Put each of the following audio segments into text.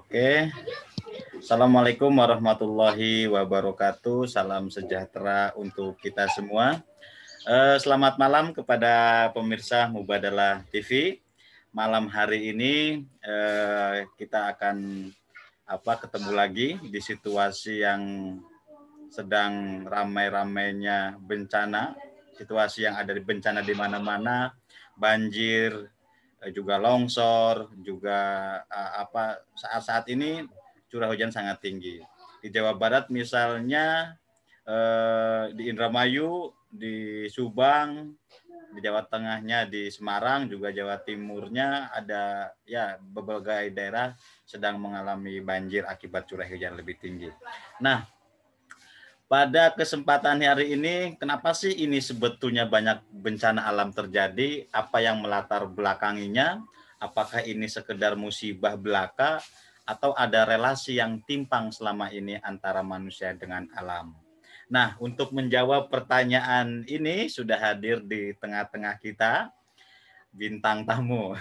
Oke, Assalamualaikum warahmatullahi wabarakatuh. Salam sejahtera untuk kita semua. Selamat malam kepada pemirsa Mubadalah TV. Malam hari ini kita akan ketemu lagi di situasi yang sedang ramai-ramainya bencana, situasi yang ada di bencana di mana-mana, banjir, juga longsor, juga saat-saat ini curah hujan sangat tinggi. Di Jawa Barat misalnya, di Indramayu, di Subang, di Jawa Tengahnya, di Semarang, juga Jawa Timurnya ada ya berbagai daerah sedang mengalami banjir akibat curah hujan lebih tinggi. Nah, pada kesempatan hari ini, kenapa sih ini sebetulnya banyak bencana alam terjadi? Apa yang melatar belakanginya? Apakah ini sekedar musibah belaka atau ada relasi yang timpang selama ini antara manusia dengan alam? Nah, untuk menjawab pertanyaan ini sudah hadir di tengah-tengah kita bintang tamu.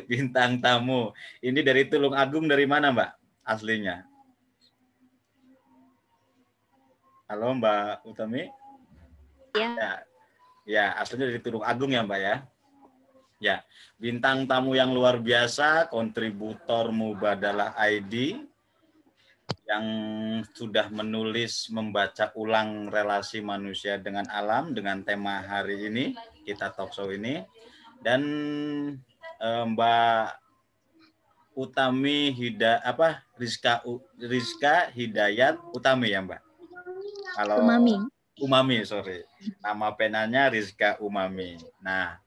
Bintang tamu. Ini dari Tulung Agung, dari mana, Mbak? Aslinya. Halo Mbak Utami. Ya, aslinya dari Tulung Agung ya Mbak ya. Ya, bintang tamu yang luar biasa, kontributor Mubadalah ID yang sudah menulis membaca ulang relasi manusia dengan alam dengan tema hari ini, kita talk show ini. Dan Mbak Utami Rizka Hidayat Utami ya Mbak. Kalau Umami, sorry. Nama penanya Rizka Umami. Nah,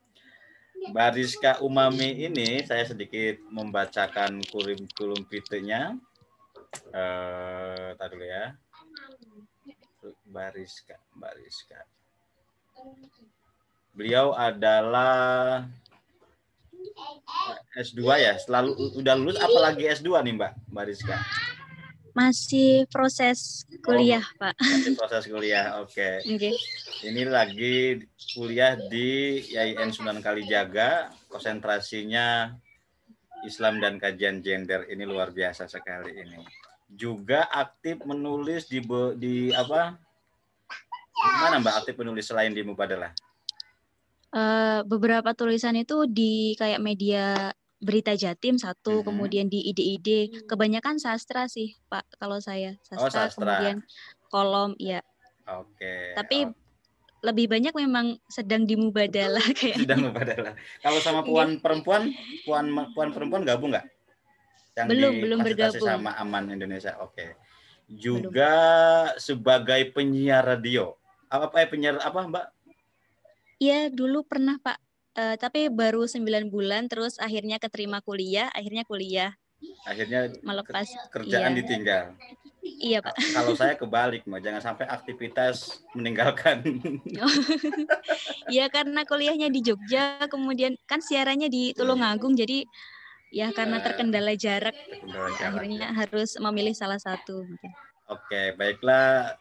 Mbak Rizka Umami ini saya sedikit membacakan kurikulum vitae-nya. Tadi dulu ya. Mbak Rizka. Beliau adalah S2 ya. Udah lulus apalagi S2 nih Mbak Rizka? Masih proses kuliah, Pak. Masih proses kuliah, oke. Okay. Ini lagi kuliah di IAIN Sunan Kalijaga, konsentrasinya Islam dan kajian gender. Ini luar biasa sekali ini. Juga aktif menulis di mana Mbak aktif menulis selain di Mubadalah? Beberapa tulisan itu di kayak media Berita Jatim satu, kemudian di ide-ide, kebanyakan sastra sih Pak kalau saya, sastra. Kemudian kolom, ya. Oke. Tapi lebih banyak memang sedang di Mubadalah kayaknya. Sedang Mubadalah. Kalau sama puan perempuan gabung nggak? Yang belum bergabung sama Aman Indonesia, oke. Juga sebagai penyiar radio. Penyiar apa Mbak? Iya, dulu pernah Pak. Tapi baru 9 bulan, terus akhirnya keterima kuliah, akhirnya melepas kerjaan ditinggal. Iya Pak. Kalau saya kebalik Mbak, jangan sampai aktivitas meninggalkan. Iya, karena kuliahnya di Jogja, kemudian kan siarannya di Tulung Agung, jadi ya karena terkendala jarak, akhirnya harus memilih salah satu. Oke, baiklah.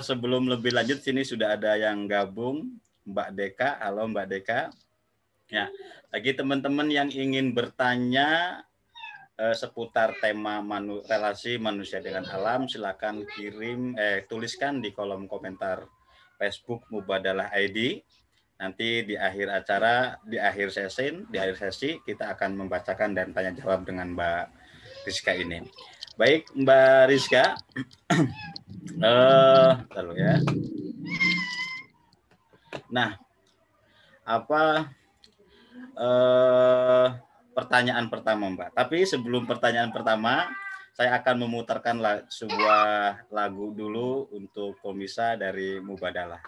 Sebelum lebih lanjut, sini sudah ada yang gabung, Mbak Deka. Halo Mbak Deka. Ya, bagi teman-teman yang ingin bertanya seputar tema relasi manusia dengan alam, silakan tuliskan di kolom komentar Facebook Mubadalah ID. Nanti di akhir acara, di akhir sesi kita akan membacakan dan tanya jawab dengan Mbak Rizka ini. Baik Mbak Rizka, lalu ya. Nah, pertanyaan pertama Mbak. Tapi sebelum pertanyaan pertama, saya akan memutarkan sebuah lagu dulu untuk pemirsa dari Mubadalah.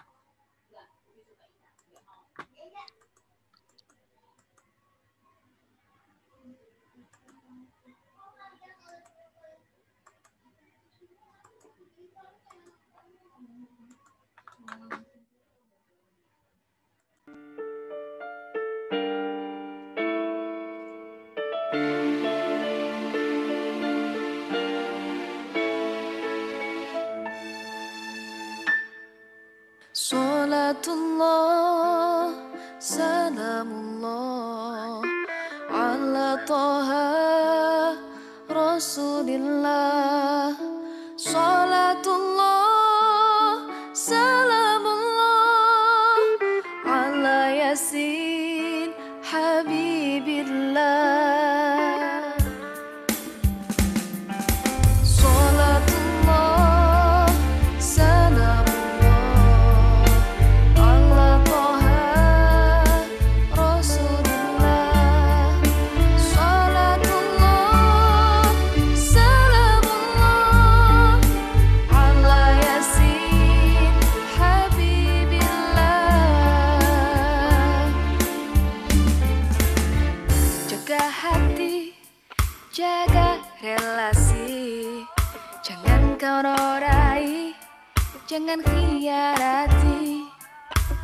Salatullah, salamullah ala taha Rasulillah, salatullah, salamullah ala Yasin Habibillah. Salatullah, salamullah ala Taha Rasulillah. Salatullah, salamullah ala Yasin Habibillah. Jaga hati, jaga relasi, jangan kau norai, jangan khianati.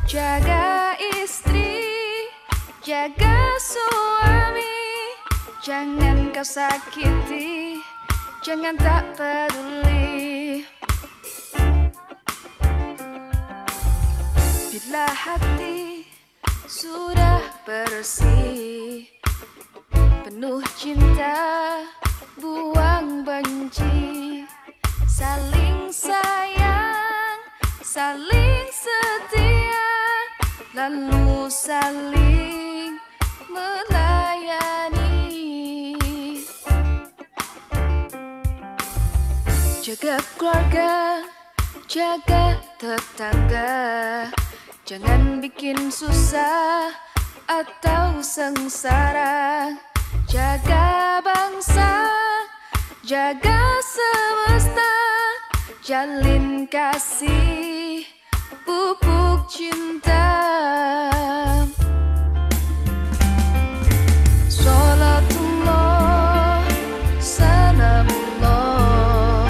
Jaga istri, jaga suami, jangan kau sakiti, jangan tak peduli. Bila hati sudah bersih, penuh cinta, buang benci, saling sayang, saling setia, lalu saling melayani. Jaga keluarga, jaga tetangga, jangan bikin susah atau sengsara. Jaga bangsa, jaga semesta, jalin kasih, pupuk cinta. Salatullah, salamullah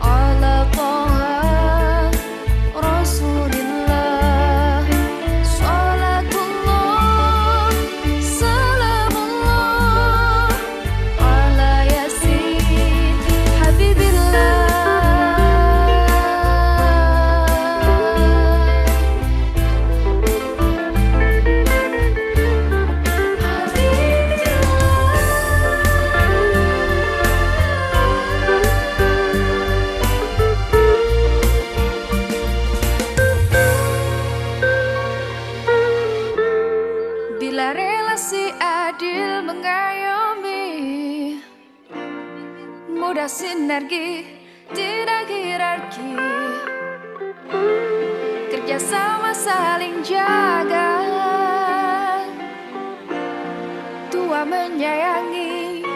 ala Taha Rasulillah. Salatullah, salamullah ala Yasin Habibillah. Bila relasi adil mengayomi, mudah sinergi, tidak hierarki, kerjasama saling jaga, tua menyayangi,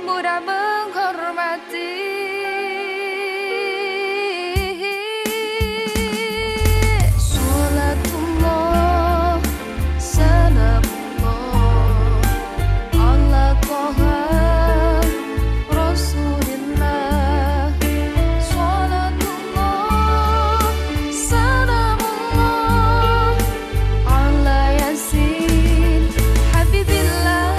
mudah menghormati. Salatullah, salamullah ala Taha Rasulillah. Salatullah, salamullah ala Yasin Habibillah.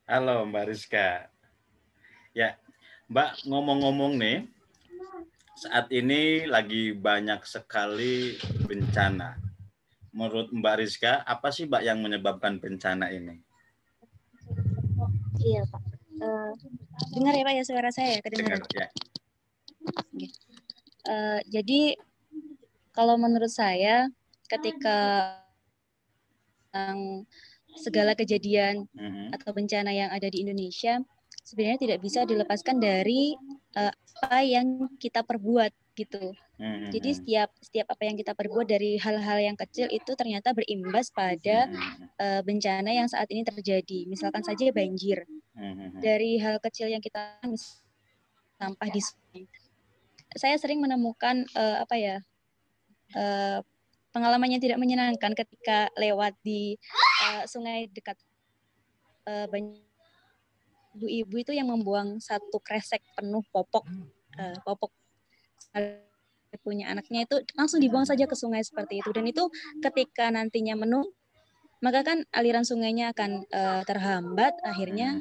Halo Mbak Rizka. Ya, Mbak ngomong-ngomong nih, saat ini lagi banyak sekali bencana. Menurut Mbak Rizka, apa sih Mbak yang menyebabkan bencana ini? Iya Pak. Dengar ya Pak ya suara saya? Kedengaran? Dengar, ya. Jadi kalau menurut saya ketika segala kejadian atau bencana yang ada di Indonesia sebenarnya tidak bisa dilepaskan dari apa yang kita perbuat gitu. Jadi setiap apa yang kita perbuat dari hal-hal yang kecil itu ternyata berimbas pada bencana yang saat ini terjadi. Misalkan saja banjir. Dari hal kecil yang kita sampah di sungai. Saya sering menemukan pengalaman yang tidak menyenangkan ketika lewat di sungai dekat ibu-ibu itu yang membuang satu kresek penuh popok punya anaknya itu langsung dibuang saja ke sungai seperti itu, dan itu ketika nantinya penuh maka kan aliran sungainya akan terhambat, akhirnya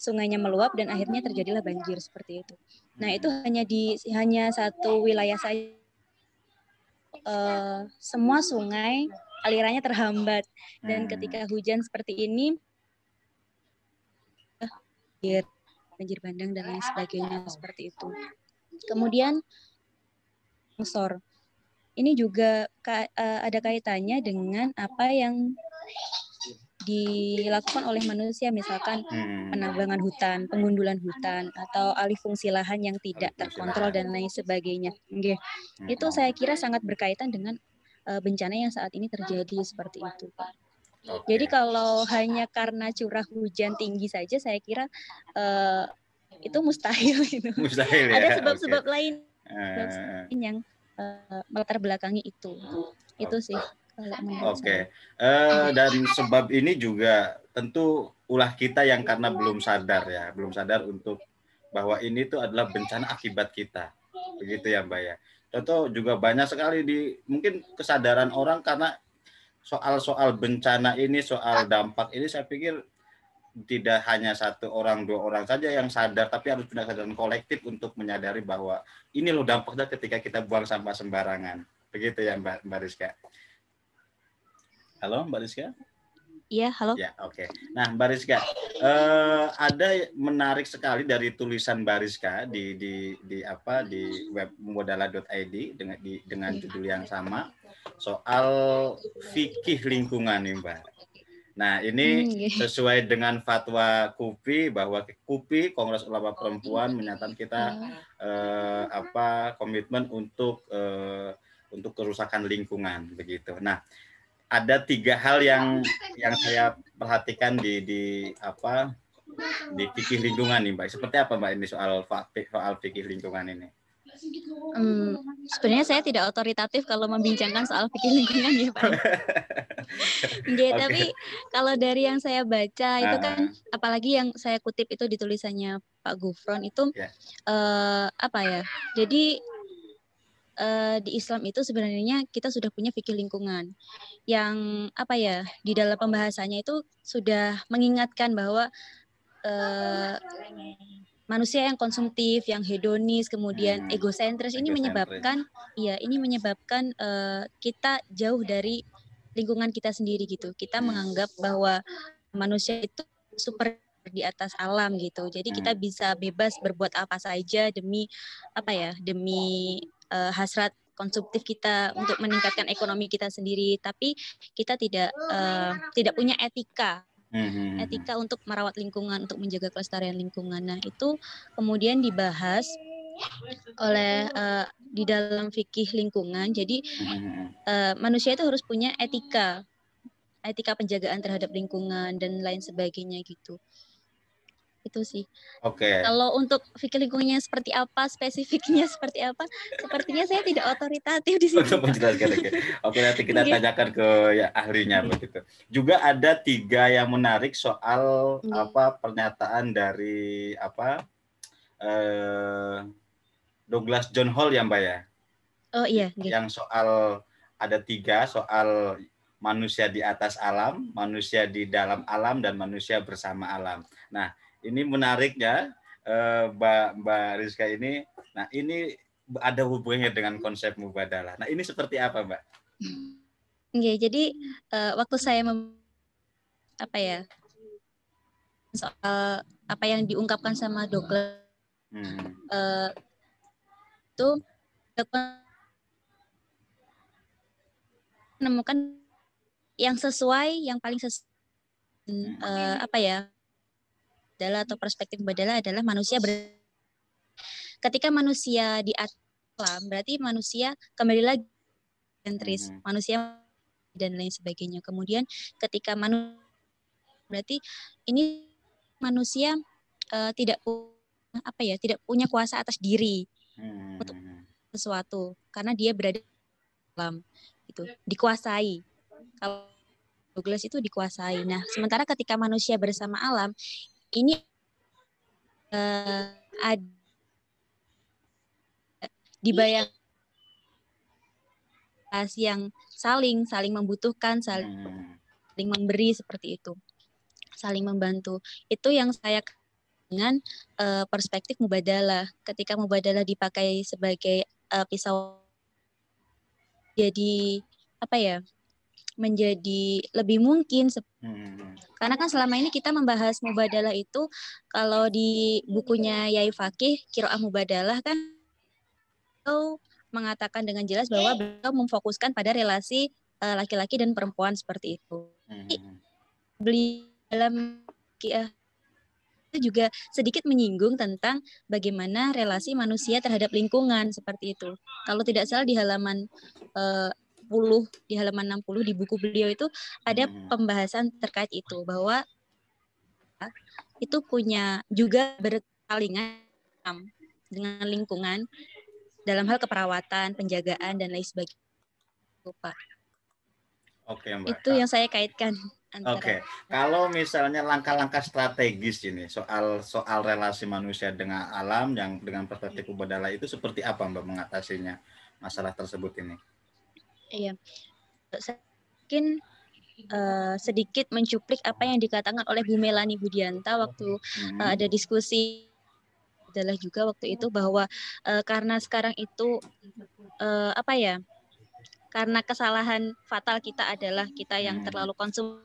sungainya meluap dan akhirnya terjadilah banjir seperti itu. Nah, itu hanya satu wilayah saja. Semua sungai alirannya terhambat dan ketika hujan seperti ini banjir bandang dan lain sebagainya seperti itu. Kemudian longsor. Ini juga ada kaitannya dengan apa yang dilakukan oleh manusia, misalkan penambangan hutan, pengundulan hutan, atau alih fungsi lahan yang tidak terkontrol dan lain sebagainya. Okay. Itu saya kira sangat berkaitan dengan bencana yang saat ini terjadi seperti itu. Jadi kalau hanya karena curah hujan tinggi saja, saya kira itu mustahil. Gitu. Mustahil ya? Ada sebab-sebab lain yang melatar belakangi itu. Itu sih. Oke. Dan sebab ini juga tentu ulah kita yang karena belum sadar ya, belum sadar untuk bahwa ini tuh adalah bencana akibat kita. Begitu ya, Mbak ya. Contoh juga banyak sekali mungkin kesadaran orang karena soal bencana ini, soal dampak ini saya pikir tidak hanya satu orang, dua orang saja yang sadar, tapi harus punya kesadaran kolektif untuk menyadari bahwa ini loh dampaknya ketika kita buang sampah sembarangan. Begitu ya, Mbak Rizka. Halo, Mbak Rizka? Iya, halo. Ya, oke. Nah, Mbak Rizka, ada menarik sekali dari tulisan Mbak Rizka di web mubadalah.id dengan judul yang sama soal fikih lingkungan nih, Mbak. Nah, ini sesuai dengan fatwa KUPI bahwa KUPI Kongres Ulama Perempuan menyatakan kita komitmen untuk kerusakan lingkungan begitu. Nah, ada 3 hal yang saya perhatikan di fikih lingkungan nih, Mbak. Seperti apa, Mbak, ini soal fikih lingkungan ini? Sebenarnya saya tidak otoritatif kalau membincangkan soal fikih lingkungan ya, Pak. Tapi kalau dari yang saya baca itu kan, apalagi yang saya kutip itu di tulisannya Pak Gufron itu Jadi di Islam itu sebenarnya kita sudah punya fikih lingkungan yang di dalam pembahasannya itu sudah mengingatkan bahwa manusia yang konsumtif, yang hedonis, kemudian egosentris ini menyebabkan kita jauh dari lingkungan kita sendiri gitu. Kita menganggap bahwa manusia itu super di atas alam gitu. Jadi kita bisa bebas berbuat apa saja demi hasrat konsumtif kita untuk meningkatkan ekonomi kita sendiri, tapi kita tidak punya etika untuk merawat lingkungan, untuk menjaga kelestarian lingkungan. Nah, itu kemudian dibahas oleh di dalam fikih lingkungan. Jadi manusia itu harus punya etika penjagaan terhadap lingkungan dan lain sebagainya gitu. Itu sih. Oke. Kalau untuk fikih lingkungannya seperti apa, spesifiknya seperti apa, sepertinya saya tidak otoritatif di sini. Untuk menjelaskan. Oke, nanti kita tanyakan ke ahlinya begitu. Juga ada 3 yang menarik soal pernyataan dari Douglas John Hall ya, Mbak ya. Oh iya. Yang soal ada 3 soal manusia di atas alam, manusia di dalam alam, dan manusia bersama alam. Nah, ini menariknya Mbak Rizka ini. Nah, ini ada hubungannya dengan konsep mubadalah. Nah, ini seperti apa, Mbak? Jadi waktu saya soal apa yang diungkapkan sama Douglas itu menemukan yang sesuai, yang paling sesuai adalah atau perspektif Mubadalah adalah manusia ketika manusia di alam berarti manusia kembali lagi sentris, manusia dan lain sebagainya. Kemudian ketika manusia berarti ini manusia tidak punya kuasa atas diri untuk sesuatu karena dia berada di alam itu dikuasai. Kalau Douglas itu dikuasai. Nah, sementara ketika manusia bersama alam ini ada dibayang yang saling membutuhkan, saling memberi seperti itu, saling membantu. Itu yang saya dengan perspektif mubadalah. Ketika mubadalah dipakai sebagai pisau, jadi apa ya? Menjadi lebih mungkin karena kan selama ini kita membahas mubadalah itu kalau di bukunya Yai Fakih Qiraah Mubadalah kan beliau mengatakan dengan jelas bahwa beliau memfokuskan pada relasi laki-laki dan perempuan seperti itu. Beliau dalam itu juga sedikit menyinggung tentang bagaimana relasi manusia terhadap lingkungan seperti itu. Kalau tidak salah di halaman 60 di buku beliau itu ada pembahasan terkait itu bahwa itu punya juga berkelingan dengan lingkungan dalam hal keperawatan, penjagaan dan lain sebagainya. Pak. Oke, Mbak. Itu yang saya kaitkan. Oke, kalau misalnya langkah-langkah strategis ini soal relasi manusia dengan alam yang dengan perspektif mubadalah itu seperti apa Mbak mengatasinya masalah tersebut ini? Iya, saya mungkin sedikit mencuplik apa yang dikatakan oleh Bu Melani Budianta waktu ada diskusi adalah juga waktu itu bahwa karena sekarang itu apa ya? Karena kesalahan fatal kita adalah kita yang terlalu konsumtif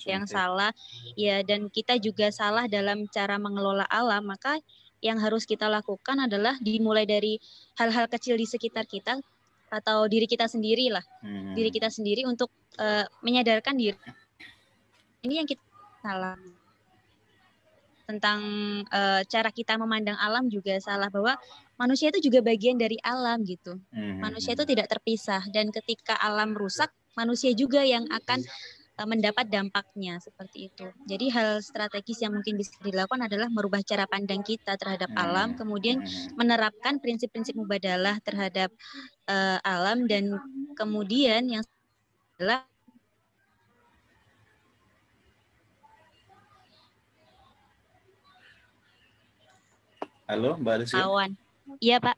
yang salah ya, dan kita juga salah dalam cara mengelola alam, maka yang harus kita lakukan adalah dimulai dari hal-hal kecil di sekitar kita atau diri kita sendiri lah, diri kita sendiri untuk menyadarkan diri ini yang kita salah tentang cara kita memandang alam juga salah, bahwa manusia itu juga bagian dari alam gitu. Manusia itu tidak terpisah, dan ketika alam rusak manusia juga yang akan mendapat dampaknya seperti itu. Jadi hal strategis yang mungkin bisa dilakukan adalah merubah cara pandang kita terhadap alam, kemudian menerapkan prinsip-prinsip mubadalah terhadap alam, dan kemudian yang adalah Halo, Mbak Rizky. Iya, Pak.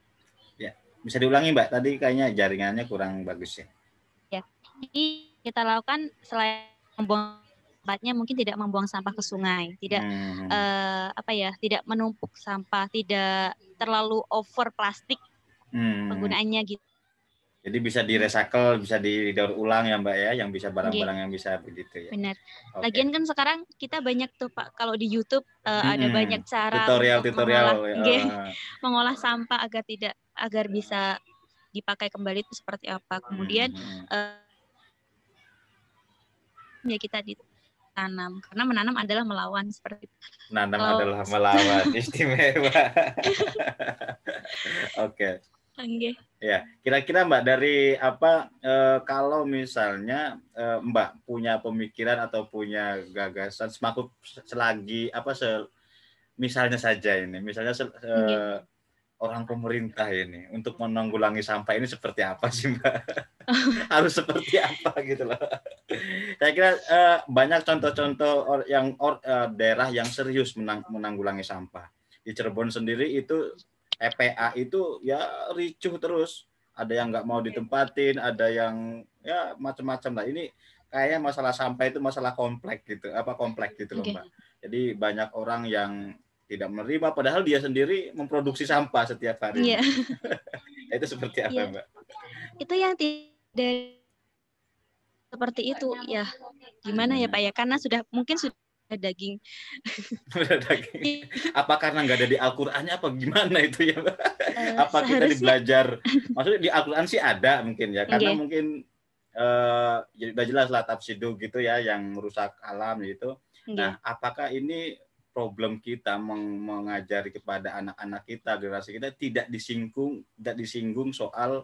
Ya, bisa diulangi, Mbak. Tadi kayaknya jaringannya kurang bagus ya. Ya. Jadi kita lakukan selain membuang sampahnya, mungkin tidak membuang sampah ke sungai, tidak tidak menumpuk sampah, tidak terlalu over plastik penggunaannya gitu. Jadi bisa di-recycle, bisa didaur ulang ya Mbak ya, yang bisa barang-barang yang bisa begitu ya. Benar. Okay. Lagian kan sekarang kita banyak tuh Pak, kalau di YouTube ada banyak cara tutorial mengolah sampah agar bisa dipakai kembali itu seperti apa. Kemudian ya kita ditanam, karena menanam adalah melawan seperti itu. Menanam adalah melawan, istimewa. Oke. Ya, kira-kira Mbak dari kalau misalnya Mbak punya pemikiran atau punya gagasan misalnya saja ini, misalnya orang pemerintah ini untuk menanggulangi sampah ini seperti apa sih Mbak? Harus seperti apa gitu loh. Saya kira banyak contoh-contoh daerah yang serius menanggulangi sampah. Di Cirebon sendiri itu EPA itu ya ricuh terus, ada yang nggak mau ditempatin, ada yang ya macam-macam lah. Ini kayak masalah sampah itu masalah kompleks gitu loh Mbak. Jadi banyak orang yang tidak menerima, padahal dia sendiri memproduksi sampah setiap hari. Iya. Itu seperti apa Mbak? Itu yang tidak seperti itu ya. Gimana ya Pak ya? Karena sudah daging. Apa karena nggak ada di Al-Qur'annya apa gimana itu ya? Apa kita belajar? Maksudnya di Al-Qur'an sih ada mungkin ya, karena mungkin udah jelas lah tafsidu gitu ya yang merusak alam gitu. Nah, apakah ini problem kita mengajari kepada anak-anak kita, generasi kita tidak disinggung soal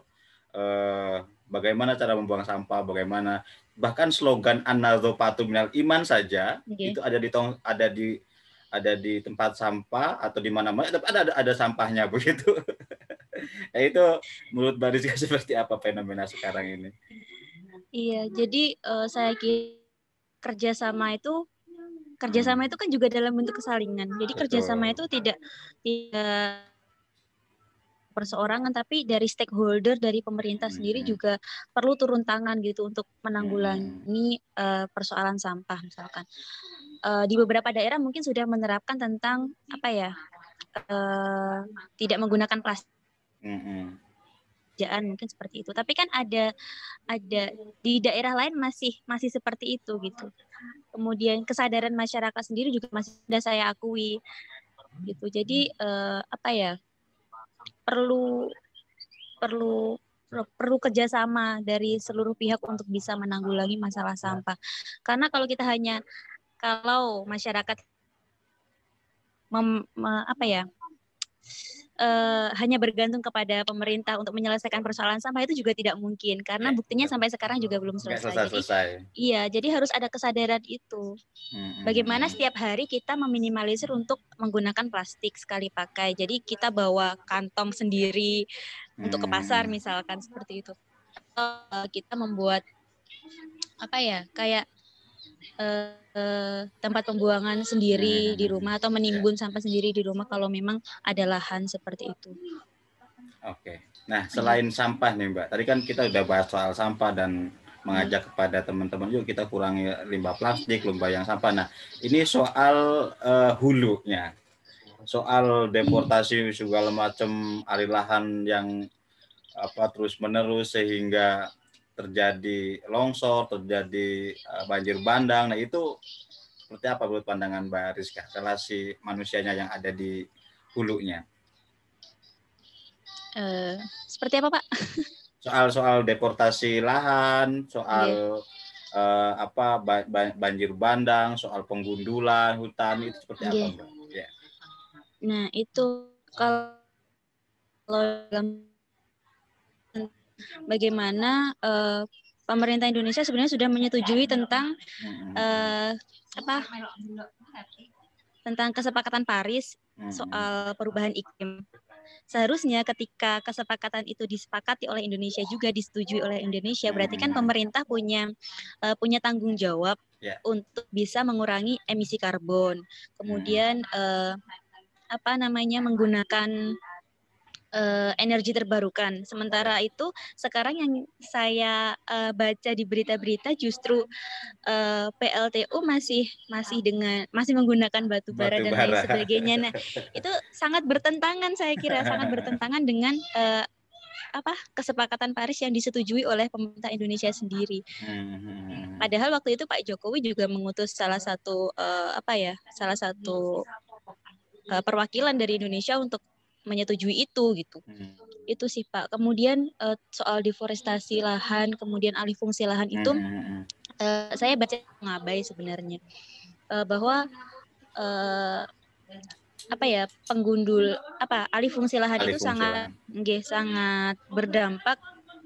bagaimana cara membuang sampah, bagaimana bahkan slogan an-nadzafatu minal iman saja itu ada di tempat sampah atau di mana-mana ada sampahnya begitu. Nah, itu menurut Mbak Rizka seperti apa fenomena sekarang ini? Iya, jadi saya kira kerjasama itu kan juga dalam bentuk kesalingan. Jadi kerjasama itu tidak perseorangan, tapi dari stakeholder, dari pemerintah sendiri juga perlu turun tangan gitu untuk menanggulangi persoalan sampah misalkan. di beberapa daerah mungkin sudah menerapkan tentang apa ya, tidak menggunakan plastik. Mungkin seperti itu. Tapi kan ada di daerah lain masih seperti itu gitu. Kemudian kesadaran masyarakat sendiri juga masih sudah saya akui gitu. Jadi apa ya, perlu kerjasama dari seluruh pihak untuk bisa menanggulangi masalah sampah. Karena kalau masyarakat apa ya, hanya bergantung kepada pemerintah untuk menyelesaikan persoalan sampah, itu juga tidak mungkin karena buktinya sampai sekarang juga belum selesai. Jadi harus ada kesadaran itu. Bagaimana setiap hari kita meminimalisir untuk menggunakan plastik sekali pakai. Jadi kita bawa kantong sendiri untuk ke pasar misalkan seperti itu. Kita membuat apa ya, kayak tempat pembuangan sendiri di rumah atau menimbun sampah sendiri di rumah kalau memang ada lahan seperti itu. Oke. Nah, selain sampah nih Mbak, tadi kan kita udah bahas soal sampah dan mengajak kepada teman-teman yuk kita kurangi limbah plastik, limbah yang sampah. Nah, ini soal hulunya, soal deportasi segala macam alih lahan yang terus menerus sehingga terjadi longsor, terjadi banjir bandang. Nah, itu seperti apa menurut pandangan Mbak Rizka, relasi manusianya yang ada di hulunya? Seperti apa, Pak? Soal deportasi lahan, soal banjir bandang, soal penggundulan hutan, itu seperti apa, Mbak? Yeah. Nah, itu kalau bagaimana pemerintah Indonesia sebenarnya sudah menyetujui tentang tentang kesepakatan Paris soal perubahan iklim. Seharusnya ketika kesepakatan itu disepakati oleh Indonesia juga disetujui oleh Indonesia, berarti kan pemerintah punya tanggung jawab untuk bisa mengurangi emisi karbon. Kemudian menggunakan energi terbarukan. Sementara itu sekarang yang saya baca di berita-berita justru PLTU masih menggunakan batu bara dan lain sebagainya. Nah, itu sangat bertentangan, saya kira sangat bertentangan dengan kesepakatan Paris yang disetujui oleh pemerintah Indonesia sendiri. Padahal waktu itu Pak Jokowi juga mengutus salah satu perwakilan dari Indonesia untuk menyetujui itu gitu. Itu sih Pak. Kemudian soal deforestasi lahan, kemudian alih fungsi lahan itu saya baca ngabai sebenarnya bahwa alih fungsi lahan itu sangat berdampak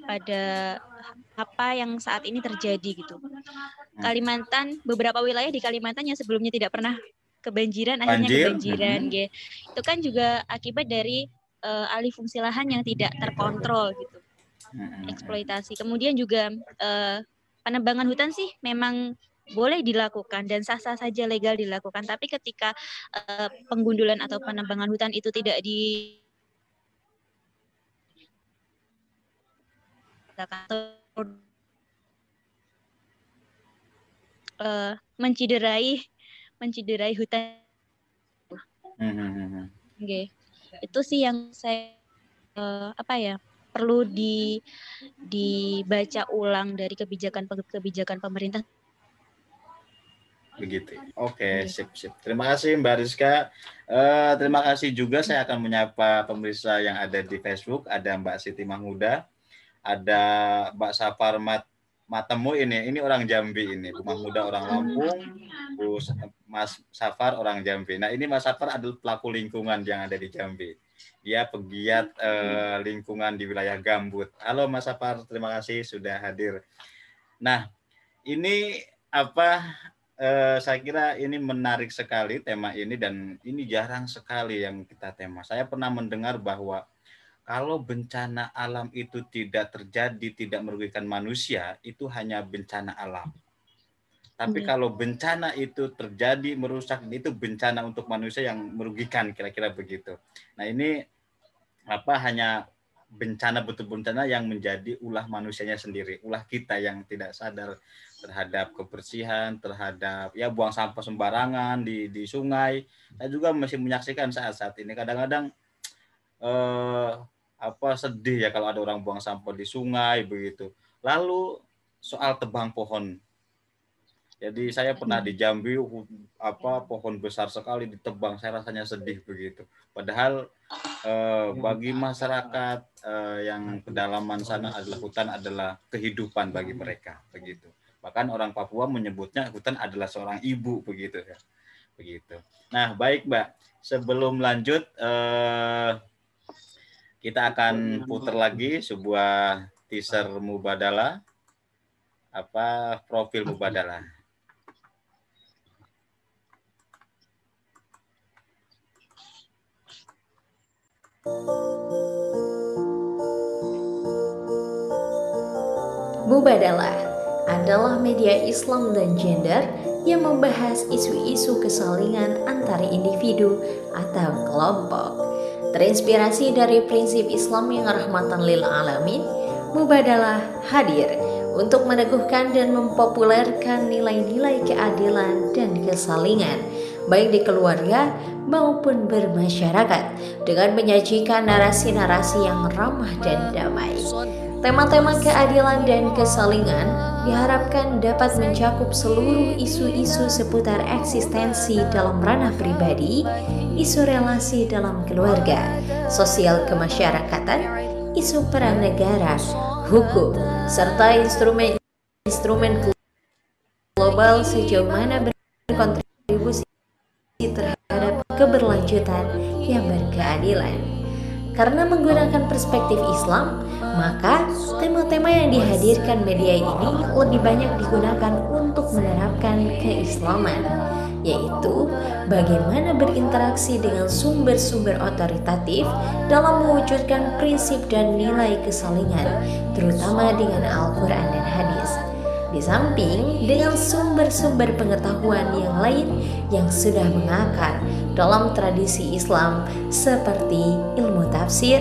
pada apa yang saat ini terjadi gitu. Kalimantan, beberapa wilayah di Kalimantan yang sebelumnya tidak pernah kebanjiran akhirnya kebanjiran gitu. Itu kan juga akibat dari alih fungsi lahan yang tidak terkontrol gitu. Eksploitasi. Kemudian juga penebangan hutan sih memang boleh dilakukan dan sah-sah saja legal dilakukan, tapi ketika penggundulan atau penebangan hutan itu tidak menciderai hutan. Itu sih yang saya perlu dibaca ulang dari kebijakan pemerintah. Begitu. Oke, sip. Terima kasih Mbak Rizka. Terima kasih juga, saya akan menyapa pemirsa yang ada di Facebook. Ada Mbak Siti Mahmuda, ada Mbak Safar Matemu ini orang Jambi ini, Bu Mahmuda orang Lampung, Bu Mas Safar orang Jambi. Nah, ini Mas Safar adalah pelaku lingkungan yang ada di Jambi. Dia pegiat lingkungan di wilayah gambut. Halo Mas Safar, terima kasih sudah hadir. Nah, ini saya kira ini menarik sekali tema ini, dan ini jarang sekali yang kita tema. Saya pernah mendengar bahwa kalau bencana alam itu tidak terjadi, tidak merugikan manusia, itu hanya bencana alam. Tapi kalau bencana itu terjadi, merusak, itu bencana untuk manusia yang merugikan, kira-kira begitu. Nah, ini hanya bencana bencana yang menjadi ulah manusianya sendiri, ulah kita yang tidak sadar terhadap kebersihan, terhadap ya buang sampah sembarangan di sungai. Saya juga masih menyaksikan saat ini kadang-kadang sedih ya kalau ada orang buang sampah di sungai begitu. Lalu soal tebang pohon. Jadi saya pernah di Jambi, pohon besar sekali ditebang, saya rasanya sedih begitu. Padahal bagi masyarakat yang pedalaman sana adalah hutan adalah kehidupan bagi mereka begitu. Bahkan orang Papua menyebutnya hutan adalah seorang ibu begitu ya. Begitu. Nah, baik Mbak, sebelum lanjut kita akan putar lagi sebuah teaser Mubadalah, profil Mubadalah. Mubadalah adalah media Islam dan gender yang membahas isu-isu kesalingan antara individu atau kelompok. Terinspirasi dari prinsip Islam yang rahmatan lil alamin, Mubadalah hadir untuk meneguhkan dan mempopulerkan nilai-nilai keadilan dan kesalingan, baik di keluarga maupun bermasyarakat, dengan menyajikan narasi-narasi yang ramah dan damai. Tema-tema keadilan dan kesalingan diharapkan dapat mencakup seluruh isu-isu seputar eksistensi dalam ranah pribadi, isu relasi dalam keluarga, sosial kemasyarakatan, isu peran negara, hukum, serta instrumen global sejauh mana berkontribusi terhadap keberlanjutan yang berkeadilan. Karena menggunakan perspektif Islam, maka tema-tema yang dihadirkan media ini lebih banyak digunakan untuk menerapkan keislaman, yaitu bagaimana berinteraksi dengan sumber-sumber otoritatif dalam mewujudkan prinsip dan nilai kesalingan, terutama dengan Al-Quran dan hadis. Di samping dengan sumber-sumber pengetahuan yang lain yang sudah mengakar dalam tradisi Islam seperti ilmu tafsir,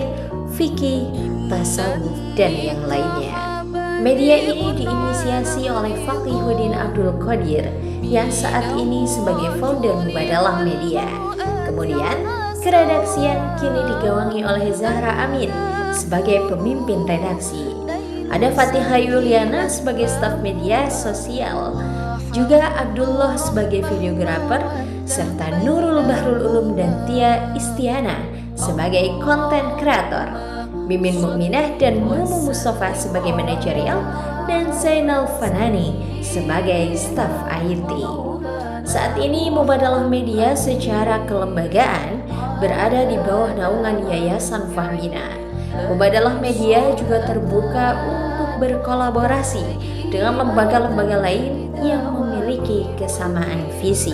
fikih, tasawuf, dan yang lainnya. Media ini diinisiasi oleh Faqihuddin Abdul Qadir yang saat ini sebagai founder Mubadalah Media. Kemudian, keredaksian kini digawangi oleh Zahra Amin sebagai pemimpin redaksi. Ada Fatihah Yuliana sebagai staf media sosial, juga Abdullah sebagai videografer, serta Nurul Bahrul Ulum dan Tia Istiana sebagai konten kreator, Mimin Mukminah dan Mumu Mustafa sebagai manajerial, dan Zainal Fanani sebagai staf IT. Saat ini Mubadalah Media secara kelembagaan berada di bawah naungan Yayasan Fahmina. Mubadalah Media juga terbuka untuk berkolaborasi dengan lembaga-lembaga lain yang memiliki kesamaan visi.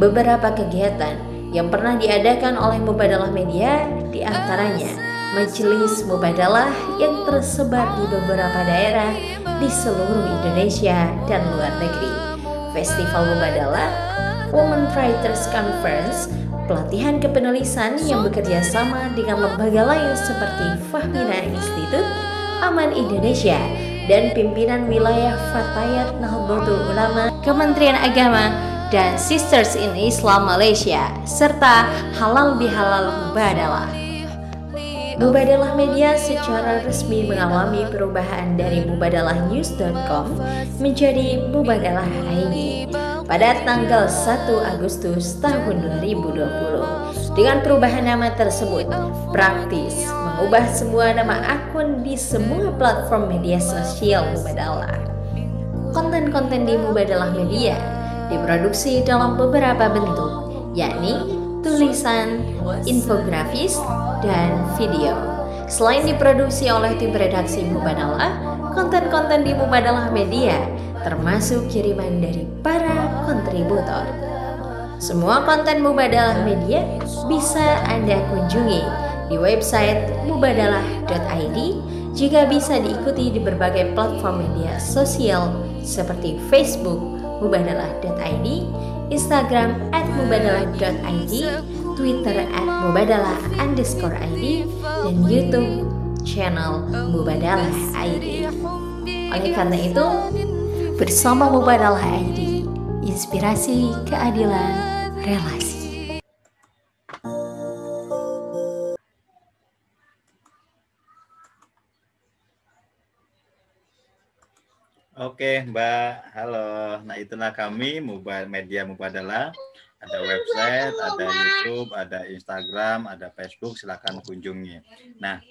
Beberapa kegiatan yang pernah diadakan oleh Mubadalah Media diantaranya Majelis Mubadalah yang tersebar di beberapa daerah di seluruh Indonesia dan luar negeri, Festival Mubadalah, Women Writers Conference, pelatihan kepenulisan yang bekerja sama dengan lembaga lain seperti Fahmina Institute, Aman Indonesia, dan pimpinan wilayah Fatayat Nahdlatul Ulama, Kementerian Agama, dan Sisters in Islam Malaysia, serta Halal Bihalal Mubadalah. Mubadalah Media secara resmi mengalami perubahan dari mubadalahnews.com menjadi Mubadalah ID pada tanggal 1 Agustus tahun 2020. Dengan perubahan nama tersebut, praktis mengubah semua nama akun di semua platform media sosial Mubadalah. Konten-konten di Mubadalah Media diproduksi dalam beberapa bentuk, yakni tulisan, infografis, dan video. Selain diproduksi oleh tim redaksi Mubadalah, konten-konten di Mubadalah Media termasuk kiriman dari para kontributor. Semua konten Mubadalah Media bisa Anda kunjungi di website mubadalah.id, juga bisa diikuti di berbagai platform media sosial seperti Facebook mubadalah.id, Instagram @mubadalah.id, Twitter @mubadalah_id, dan YouTube channel Mubadalah ID. Oleh karena itu, bersama Mubadalah ID, inspirasi keadilan relasi. Oke, Mbak. Halo. Nah, itulah kami media Mubadalah. Ada website, ada YouTube, ada Instagram, ada Facebook. Silakan kunjungi. Nah,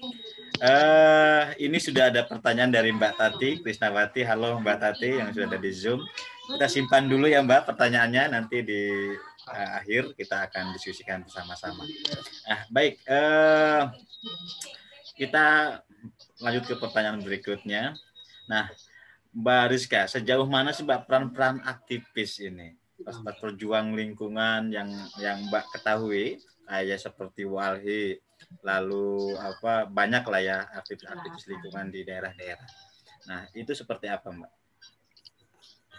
ini sudah ada pertanyaan dari Mbak Tati Krisnawati. Halo Mbak Tati yang sudah ada di Zoom. Kita simpan dulu ya Mbak pertanyaannya. Nanti di akhir kita akan diskusikan bersama-sama. Nah, baik. Kita lanjut ke pertanyaan berikutnya. Nah, Mbak Rizka, sejauh mana sih Mbak peran-peran aktivis ini, perjuang lingkungan yang Mbak ketahui, kayak seperti Walhi, lalu banyak lah ya aktivis-aktivis lingkungan di daerah-daerah. Nah, itu seperti apa Mbak?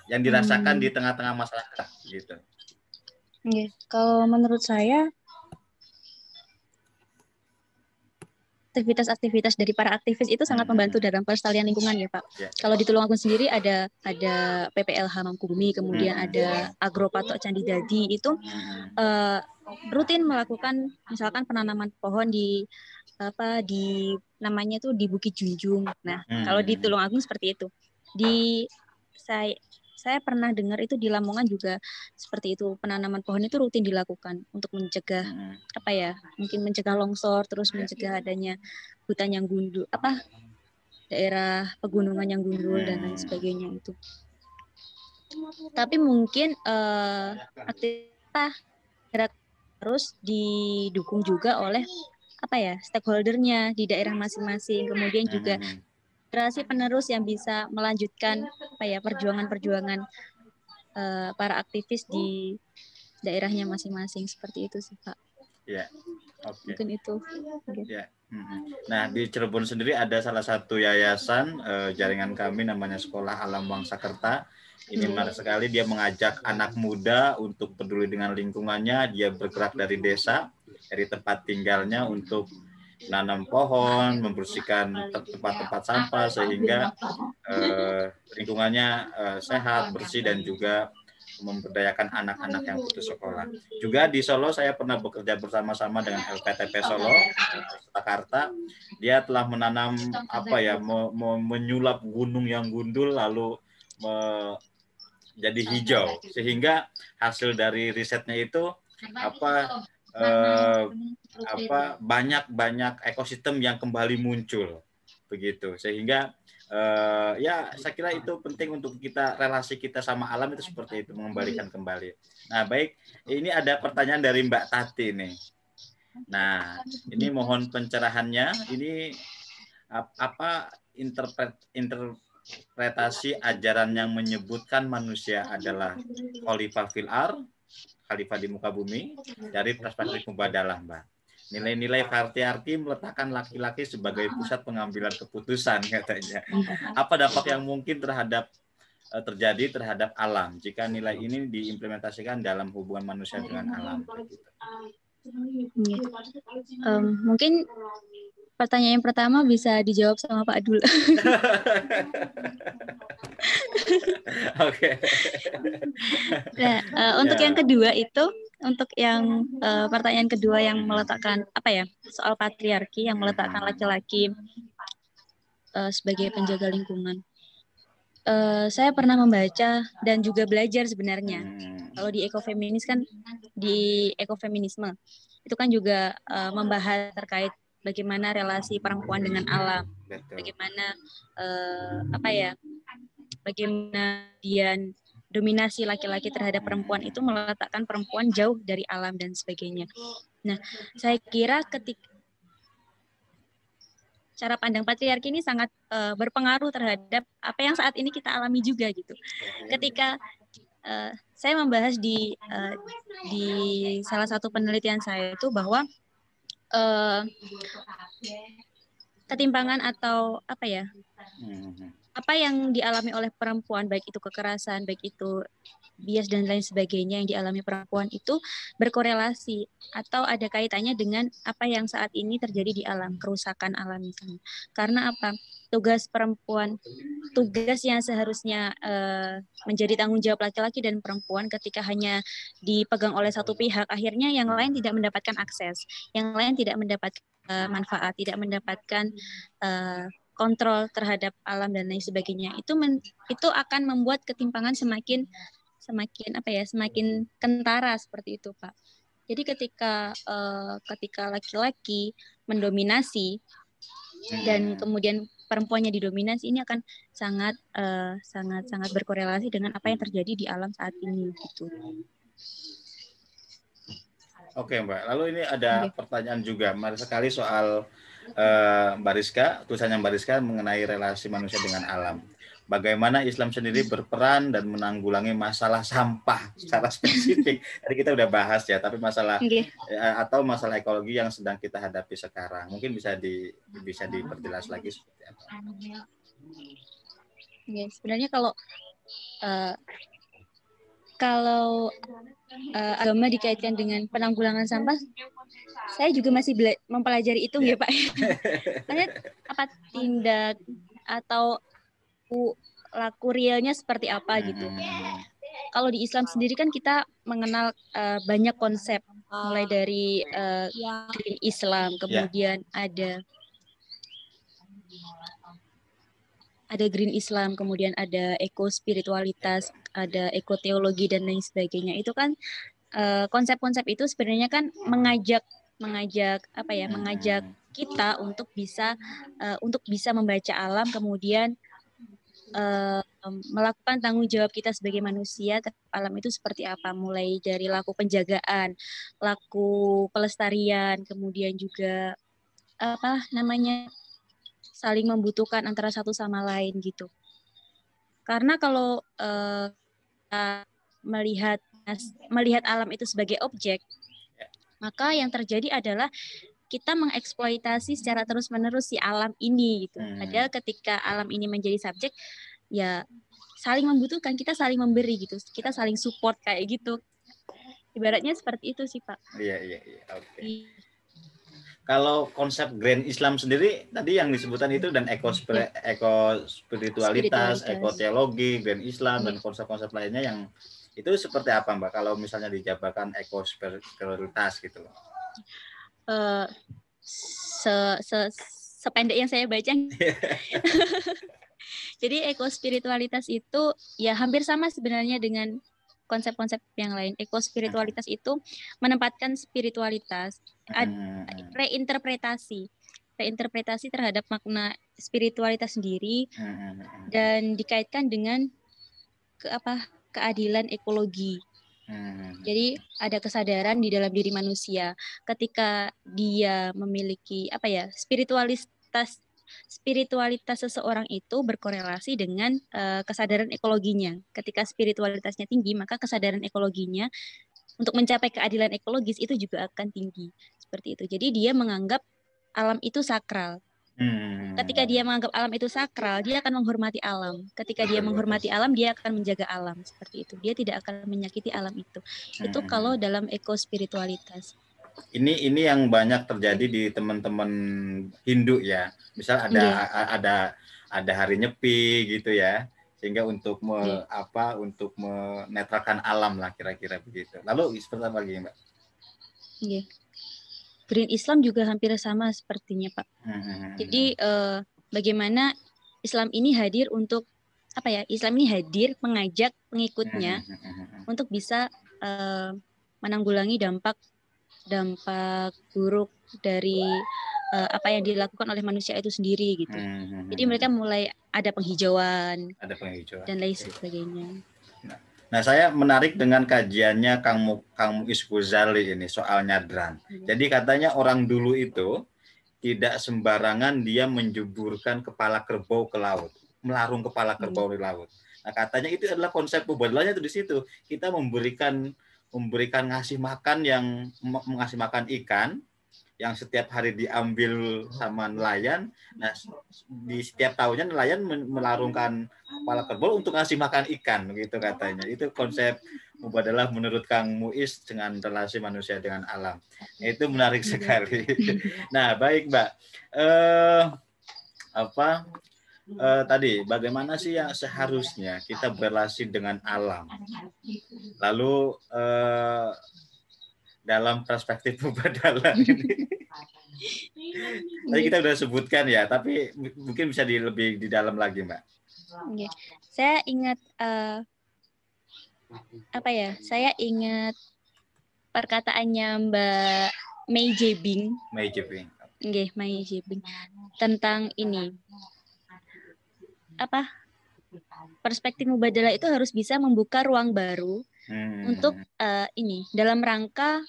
Yang dirasakan di tengah-tengah masyarakat gitu. Kalau menurut saya, aktivitas-aktivitas dari para aktivis itu sangat membantu dalam pelestarian lingkungan ya Pak. Yeah. Kalau di Tulungagung sendiri ada PPLH Mangkubumi, kemudian ada Agropatok Candi Dadi itu rutin melakukan misalkan penanaman pohon di namanya itu di Bukit Junjung. Nah, kalau di Tulungagung seperti itu. Saya pernah dengar itu di Lamongan juga seperti itu, penanaman pohon itu rutin dilakukan untuk mencegah mungkin mencegah longsor, terus mencegah adanya hutan yang gundul, daerah pegunungan yang gundul dan lain sebagainya itu. Tapi mungkin aktivitas harus didukung juga oleh stakeholdernya di daerah masing-masing, kemudian juga generasi penerus yang bisa melanjutkan perjuangan-perjuangan para aktivis di daerahnya masing-masing, seperti itu sih Pak. Ya, oke. Mungkin itu. Ya. Nah, di Cirebon sendiri ada salah satu yayasan jaringan kami namanya Sekolah Alam Bangsa Kerta. Ini menarik sekali, dia mengajak anak muda untuk peduli dengan lingkungannya. Dia bergerak dari desa, dari tempat tinggalnya untuk menanam pohon, membersihkan tempat-tempat sampah sehingga lingkungannya sehat, bersih, dan juga memberdayakan anak-anak yang putus sekolah. Juga di Solo saya pernah bekerja bersama-sama dengan LPTP Solo, Jakarta. Dia telah menanam menyulap gunung yang gundul lalu jadi hijau, sehingga hasil dari risetnya itu banyak ekosistem yang kembali muncul begitu, sehingga saya kira itu penting untuk kita, relasi kita sama alam itu seperti itu, mengembalikan kembali. Nah, baik, ini ada pertanyaan dari Mbak Tati nih. Nah, ini mohon pencerahannya. Ini apa interpretasi ajaran yang menyebutkan manusia adalah khalifah fil ardh, khalifah di muka bumi, dari perspektif Mubadalah, Mbak. Nilai-nilai patriarki meletakkan laki-laki sebagai pusat pengambilan keputusan, katanya. Apa dampak yang mungkin terjadi terhadap alam jika nilai ini diimplementasikan dalam hubungan manusia dengan alam? Mungkin pertanyaan yang pertama bisa dijawab sama Pak Adul. Oke. Nah, untuk yang kedua itu, untuk yang pertanyaan kedua yang meletakkan soal patriarki yang meletakkan laki-laki sebagai penjaga lingkungan. Saya pernah membaca dan juga belajar sebenarnya. Kalau di ekofeminisme itu kan juga membahas terkait bagaimana relasi perempuan dengan alam, bagaimana bagaimana dominasi laki-laki terhadap perempuan itu meletakkan perempuan jauh dari alam dan sebagainya. Nah, saya kira cara pandang patriarki ini sangat berpengaruh terhadap apa yang saat ini kita alami juga gitu. Ketika saya membahas di salah satu penelitian saya itu bahwa ketimpangan atau apa yang dialami oleh perempuan, baik itu kekerasan, baik itu bias dan lain sebagainya yang dialami perempuan itu berkorelasi atau ada kaitannya dengan apa yang saat ini terjadi di alam, kerusakan alam misalnya. Karena apa? Tugas perempuan, tugas yang seharusnya menjadi tanggung jawab laki-laki dan perempuan ketika hanya dipegang oleh satu pihak, akhirnya yang lain tidak mendapatkan akses, yang lain tidak mendapatkan manfaat, tidak mendapatkan kontrol terhadap alam dan lain sebagainya. Itu akan membuat ketimpangan semakin kentara seperti itu, Pak. Jadi ketika laki-laki mendominasi dan kemudian perempuannya didominasi, ini akan sangat berkorelasi dengan apa yang terjadi di alam saat ini gitu. Oke, Mbak. Lalu ini ada pertanyaan juga, menarik sekali soal Mbak Rizka, tulisannya Mbak Rizka mengenai relasi manusia dengan alam. Bagaimana Islam sendiri berperan dan menanggulangi masalah sampah secara spesifik. Tadi kita udah bahas ya, tapi masalah atau masalah ekologi yang sedang kita hadapi sekarang. Mungkin bisa diperjelas lagi seperti apa. Ya, sebenarnya kalau agama dikaitkan dengan penanggulangan sampah, saya juga masih mempelajari itu ya Pak. Maksudnya apa tindak atau laku realnya seperti apa gitu. Kalau di Islam sendiri kan kita mengenal banyak konsep, mulai dari Green Islam, kemudian ada Green Islam, kemudian ada ekospiritualitas, ada ekoteologi dan lain sebagainya. Itu kan konsep-konsep itu sebenarnya kan mengajak kita untuk bisa membaca alam, kemudian melakukan tanggung jawab kita sebagai manusia terhadap alam itu seperti apa, mulai dari laku penjagaan, laku pelestarian, kemudian juga saling membutuhkan antara satu sama lain gitu. Karena kalau melihat alam itu sebagai objek, maka yang terjadi adalah kita mengeksploitasi secara terus-menerus si alam ini gitu. Padahal ketika alam ini menjadi subjek, ya saling membutuhkan, kita saling memberi gitu. Kita saling support kayak gitu. Ibaratnya seperti itu sih, Pak. Iya. Oke. Kalau konsep Grand Islam sendiri tadi yang disebutkan itu dan ekospiritualitas, ekoteologi, Grand Islam dan konsep-konsep lainnya yang itu seperti apa, Mbak? Kalau misalnya dijabarkan ekospiritualitas gitu loh. Sependek yang saya baca. Jadi ekospiritualitas itu ya hampir sama sebenarnya dengan konsep-konsep yang lain. Ekospiritualitas itu menempatkan spiritualitas, reinterpretasi terhadap makna spiritualitas sendiri dan dikaitkan dengan keadilan ekologi. Jadi ada kesadaran di dalam diri manusia ketika dia memiliki spiritualitas seseorang itu berkorelasi dengan kesadaran ekologinya. Ketika spiritualitasnya tinggi, maka kesadaran ekologinya untuk mencapai keadilan ekologis itu juga akan tinggi. Seperti itu. Jadi dia menganggap alam itu sakral. Ketika dia menganggap alam itu sakral, dia akan menghormati alam. Ketika dia menghormati alam, dia akan menjaga alam. Seperti itu. Dia tidak akan menyakiti alam itu. Itu kalau dalam ekospiritualitas. Ini yang banyak terjadi di teman-teman Hindu ya. Misal ada hari Nyepi gitu ya. Sehingga untuk untuk menetralkan alam lah kira-kira begitu. Lalu seperti apa lagi, Mbak? Iya. Green Islam juga hampir sama sepertinya, Pak. Jadi bagaimana Islam ini hadir untuk Islam ini hadir mengajak pengikutnya untuk bisa menanggulangi dampak buruk dari apa yang dilakukan oleh manusia itu sendiri gitu. Jadi mereka mulai ada penghijauan dan lain sebagainya. Nah, saya menarik dengan kajiannya Kang Muiz Ghazali ini soal nyadran. Jadi katanya orang dulu itu tidak sembarangan dia menjeburkan kepala kerbau ke laut, melarung kepala kerbau di laut. Nah, katanya itu adalah konsep mubadalahnya itu di situ. Kita memberikan ngasih makan ikan yang setiap hari diambil sama nelayan. Nah, di setiap tahunnya nelayan melarungkan kepala kerbau untuk ngasih makan ikan, begitu katanya. Itu konsep mubadalah menurut Kang Muiz dengan relasi manusia dengan alam. Itu menarik sekali. Nah, baik Mbak. Tadi bagaimana sih yang seharusnya kita berrelasi dengan alam? Lalu dalam perspektif mubadalah ini. Tadi kita sudah sebutkan ya, tapi mungkin bisa lebih di dalam lagi, Mbak. Saya ingat Saya ingat perkataannya Mbak Mei Jebing. Mei Jebing tentang ini. Perspektif mubadalah itu harus bisa membuka ruang baru untuk dalam rangka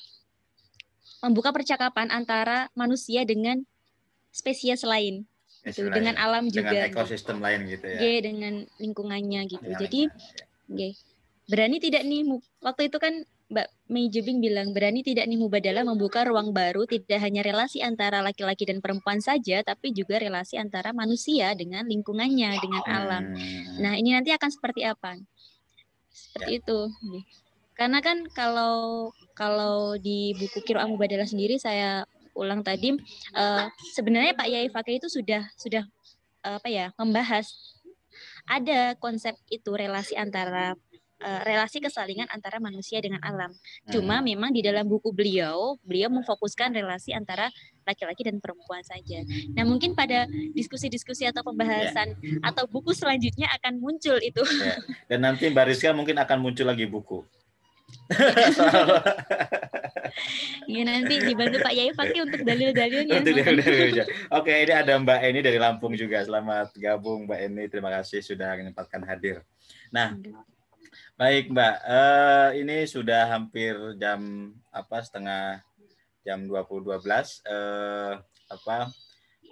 membuka percakapan antara manusia dengan spesies lain, gitu, dengan alam juga, dengan ekosistem lain gitu ya, dengan lingkungannya gitu. Jadi, berani tidak nih, waktu itu kan Mbak Mei Jebing bilang berani tidak nih mubadalah membuka ruang baru, tidak hanya relasi antara laki-laki dan perempuan saja, tapi juga relasi antara manusia dengan lingkungannya, dengan alam. Nah, ini nanti akan seperti apa? Seperti itu. Karena kan kalau di buku Qiraah Mubadalah sendiri saya ulang tadi, sebenarnya Pak Yai Fakih itu sudah membahas ada konsep itu, relasi kesalingan antara manusia dengan alam. Cuma memang di dalam buku beliau memfokuskan relasi antara laki-laki dan perempuan saja. Nah, mungkin pada diskusi-diskusi atau pembahasan atau buku selanjutnya akan muncul itu. Dan nanti Mbak Rizka mungkin akan muncul lagi buku. Ya, nanti dibantu Pak Yai Fakih untuk dalil-dalilnya. Oke, ini ada Mbak Eni dari Lampung juga. Selamat gabung Mbak Eni. Terima kasih sudah menyempatkan hadir. Nah, baik Mbak. Ini sudah hampir jam setengah jam 20.12.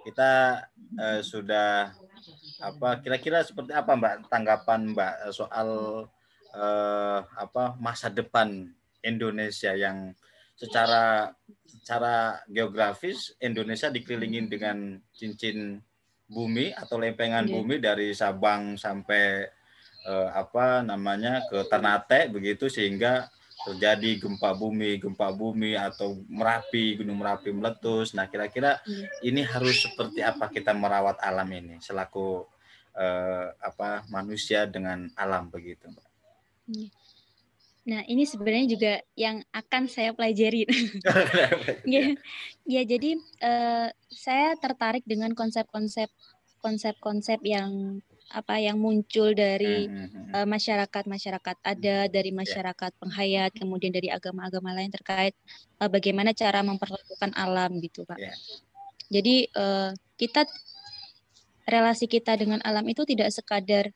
Kita sudah kira-kira seperti apa Mbak tanggapan Mbak soal masa depan Indonesia yang secara geografis Indonesia dikelilingi dengan cincin bumi atau lempengan bumi dari Sabang sampai ke Ternate begitu, sehingga terjadi gempa bumi atau Gunung Merapi meletus. Nah, kira-kira ini harus seperti apa kita merawat alam ini selaku manusia dengan alam begitu, Mbak. Nah, ini sebenarnya juga yang akan saya pelajari. Ya, jadi saya tertarik dengan konsep-konsep yang muncul dari masyarakat ada dari masyarakat penghayat, kemudian dari agama-agama lain terkait bagaimana cara memperlakukan alam gitu, Pak. Jadi relasi kita dengan alam itu tidak sekadar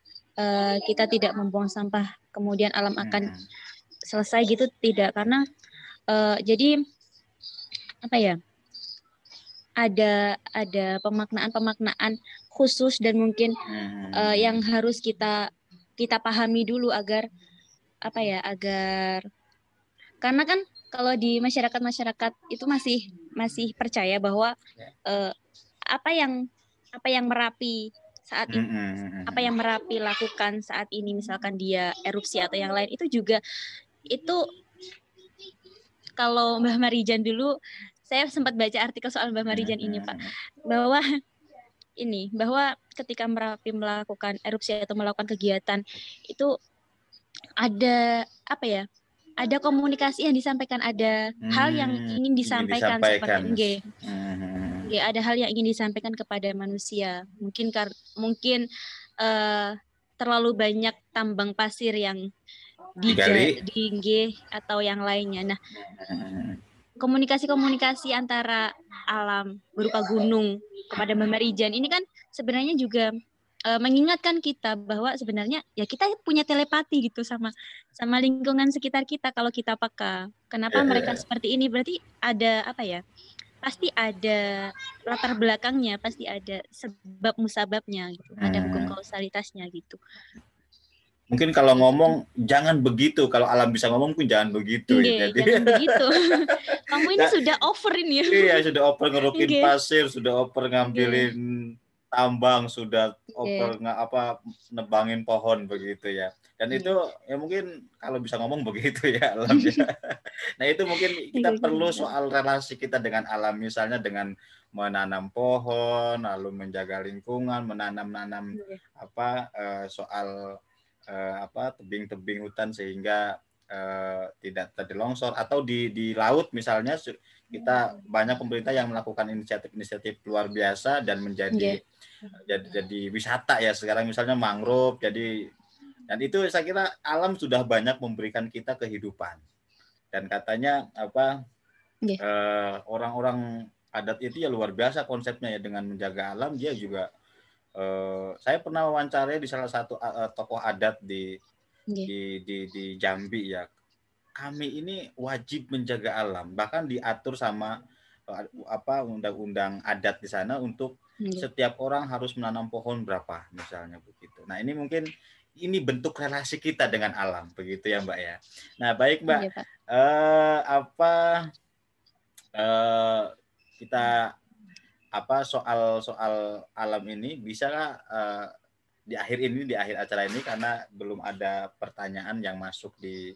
kita tidak membuang sampah kemudian alam akan selesai gitu, tidak, karena jadi ada pemaknaan khusus dan mungkin yang harus kita pahami dulu agar karena kan kalau di masyarakat itu masih percaya bahwa apa yang Merapi saat ini, yang Merapi lakukan saat ini, misalkan dia erupsi atau yang lain, itu juga itu kalau Mbah Marijan dulu, saya sempat baca artikel soal Mbah Marijan ini, Pak, bahwa ketika Merapi melakukan erupsi atau melakukan kegiatan itu ada ada komunikasi yang disampaikan, ada hal yang ingin disampaikan. Seperti ada hal yang ingin disampaikan kepada manusia. Mungkin terlalu banyak tambang pasir yang digali atau yang lainnya. Nah, komunikasi antara alam berupa gunung kepada Mbah Marijan ini kan sebenarnya juga mengingatkan kita bahwa sebenarnya ya kita punya telepati gitu sama lingkungan sekitar kita kalau kita peka. Kenapa mereka seperti ini? Berarti ada pasti ada latar belakangnya, pasti ada sebab musababnya gitu, ada hukum kausalitasnya gitu. Mungkin kalau ngomong jangan begitu, kalau alam bisa ngomong mungkin jangan begitu. Nggih, jangan begitu. Kamu ini sudah over ini ya. Iya, sudah oper ngerukin Nggih. pasir, sudah oper ngambilin tambang, sudah Nggih. oper nebangin pohon begitu ya. Dan itu ya mungkin kalau bisa ngomong begitu ya alam ya. Nah, itu mungkin kita perlu soal relasi kita dengan alam, misalnya dengan menanam pohon, lalu menjaga lingkungan, menanam soal tebing-tebing hutan sehingga tidak terjadi longsor, atau di laut misalnya kita banyak pemerintah yang melakukan inisiatif luar biasa dan menjadi jadi wisata ya sekarang, misalnya mangrove. Dan itu saya kira alam sudah banyak memberikan kita kehidupan. Dan katanya orang-orang adat itu ya luar biasa konsepnya ya, dengan menjaga alam. Dia juga saya pernah wawancarai di salah satu tokoh adat di Jambi ya. Kami ini wajib menjaga alam, bahkan diatur sama undang-undang adat di sana untuk setiap orang harus menanam pohon berapa misalnya begitu. Nah, ini mungkin ini bentuk relasi kita dengan alam begitu ya Mbak ya. Nah, baik Mbak, soal alam ini bisa di akhir acara ini, karena belum ada pertanyaan yang masuk di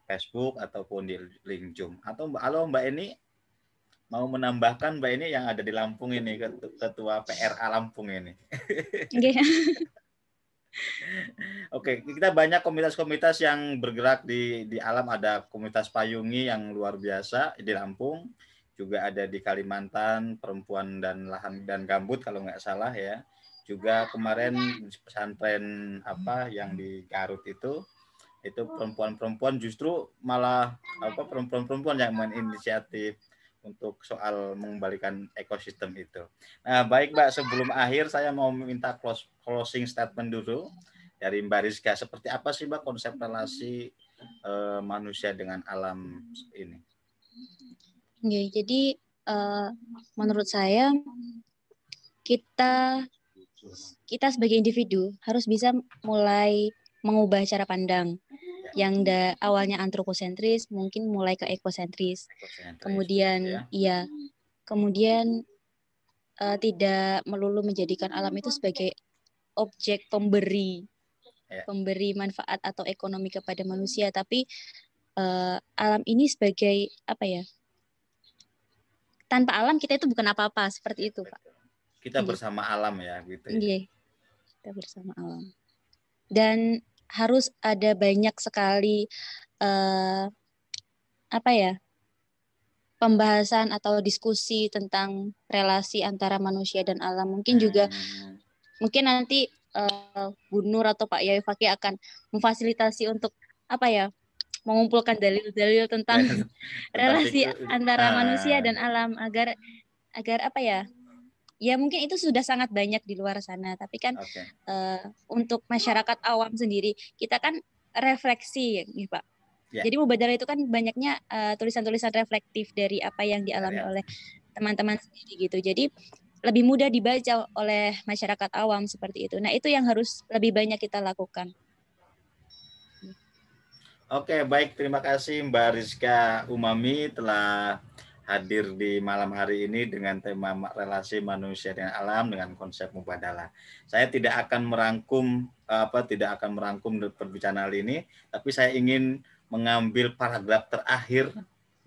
Facebook ataupun di link Zoom. Atau Mbak ini mau menambahkan, Mbak ini yang ada di Lampung ini, ketua PRA Lampung ini. Oke, kita banyak komunitas-komunitas yang bergerak di alam. Ada komunitas payungi yang luar biasa di Lampung, juga ada di Kalimantan, perempuan dan lahan dan gambut kalau nggak salah ya. Juga kemarin pesantren yang di Garut itu perempuan-perempuan, justru malah perempuan-perempuan yang menginisiatif untuk soal mengembalikan ekosistem itu. Nah, baik Mbak, sebelum akhir saya mau minta closing statement dulu dari Mbak Rizka. Seperti apa sih Mbak konsep relasi manusia dengan alam ini? Jadi menurut saya kita sebagai individu harus bisa mulai mengubah cara pandang yang awalnya antroposentris mungkin mulai ke ekosentris. Kemudian kemudian tidak melulu menjadikan alam itu sebagai objek pemberi manfaat atau ekonomi kepada manusia, tapi alam ini sebagai tanpa alam kita itu bukan apa-apa, seperti itu Pak. Kita bersama alam ya gitu ya. Kita bersama alam. Dan harus ada banyak sekali pembahasan atau diskusi tentang relasi antara manusia dan alam. Mungkin juga nanti Bu Nur atau Pak Yayu Fakih akan memfasilitasi untuk mengumpulkan dalil-dalil tentang relasi antara manusia dan alam agar ya mungkin itu sudah sangat banyak di luar sana, tapi kan untuk masyarakat awam sendiri kita kan refleksi ya Pak. Jadi Mubadalah itu kan banyaknya tulisan-tulisan reflektif dari apa yang dialami oleh teman-teman sendiri gitu. Jadi lebih mudah dibaca oleh masyarakat awam seperti itu. Nah, itu yang harus lebih banyak kita lakukan. Oke, baik, terima kasih Mbak Rizka Umami telah hadir di malam hari ini dengan tema relasi manusia dengan alam dengan konsep Mubadalah. Saya tidak akan merangkum perbincangan ini, tapi saya ingin mengambil paragraf terakhir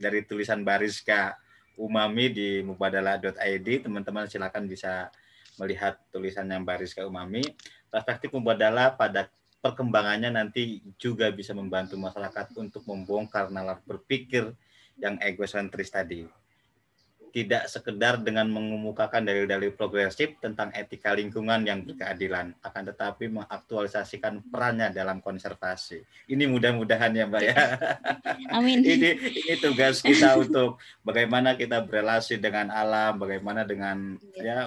dari tulisan Mbak Rizka Umami di mubadalah.id. Teman-teman silakan bisa melihat tulisannya Mbak Rizka Umami. Perspektif Mubadalah pada perkembangannya nanti juga bisa membantu masyarakat untuk membongkar nalar berpikir yang egosentris tadi. Tidak sekedar dengan mengemukakan dalil-dalil progresif tentang etika lingkungan yang berkeadilan, akan tetapi mengaktualisasikan perannya dalam konservasi. Ini mudah-mudahan ya Mbak ya. Amin. Ini tugas kita untuk bagaimana kita berelasi dengan alam, bagaimana dengan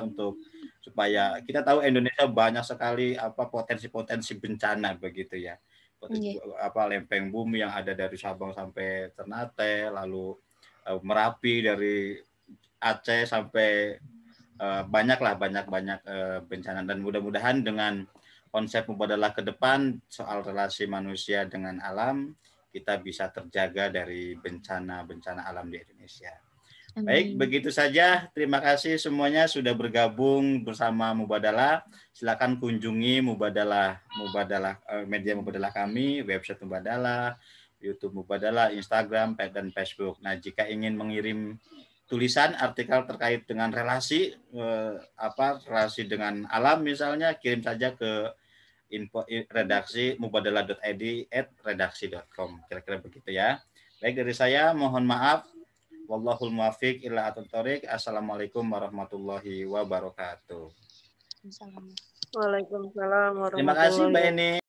untuk supaya kita tahu Indonesia banyak sekali potensi-potensi bencana begitu ya. Lempeng bumi yang ada dari Sabang sampai Ternate, lalu Merapi dari Aceh sampai banyak bencana, dan mudah-mudahan dengan konsep mubadalah ke depan soal relasi manusia dengan alam, kita bisa terjaga dari bencana-bencana alam di Indonesia. Amin. Baik, begitu saja. Terima kasih semuanya sudah bergabung bersama Mubadalah. Silakan kunjungi Mubadalah media Mubadalah kami, website Mubadalah, YouTube Mubadalah, Instagram, dan Facebook. Nah, jika ingin mengirim tulisan artikel terkait dengan relasi relasi dengan alam misalnya, kirim saja ke info redaksi mubadalah.id@redaksi.com. Kira-kira begitu ya. Baik, dari saya mohon maaf. Wallahul muwaffiq ila aqwamit thoriq. Assalamualaikum warahmatullahi wabarakatuh. Assalamualaikum. Waalaikumsalam Terima kasih Mbak warahmatullahi Eni.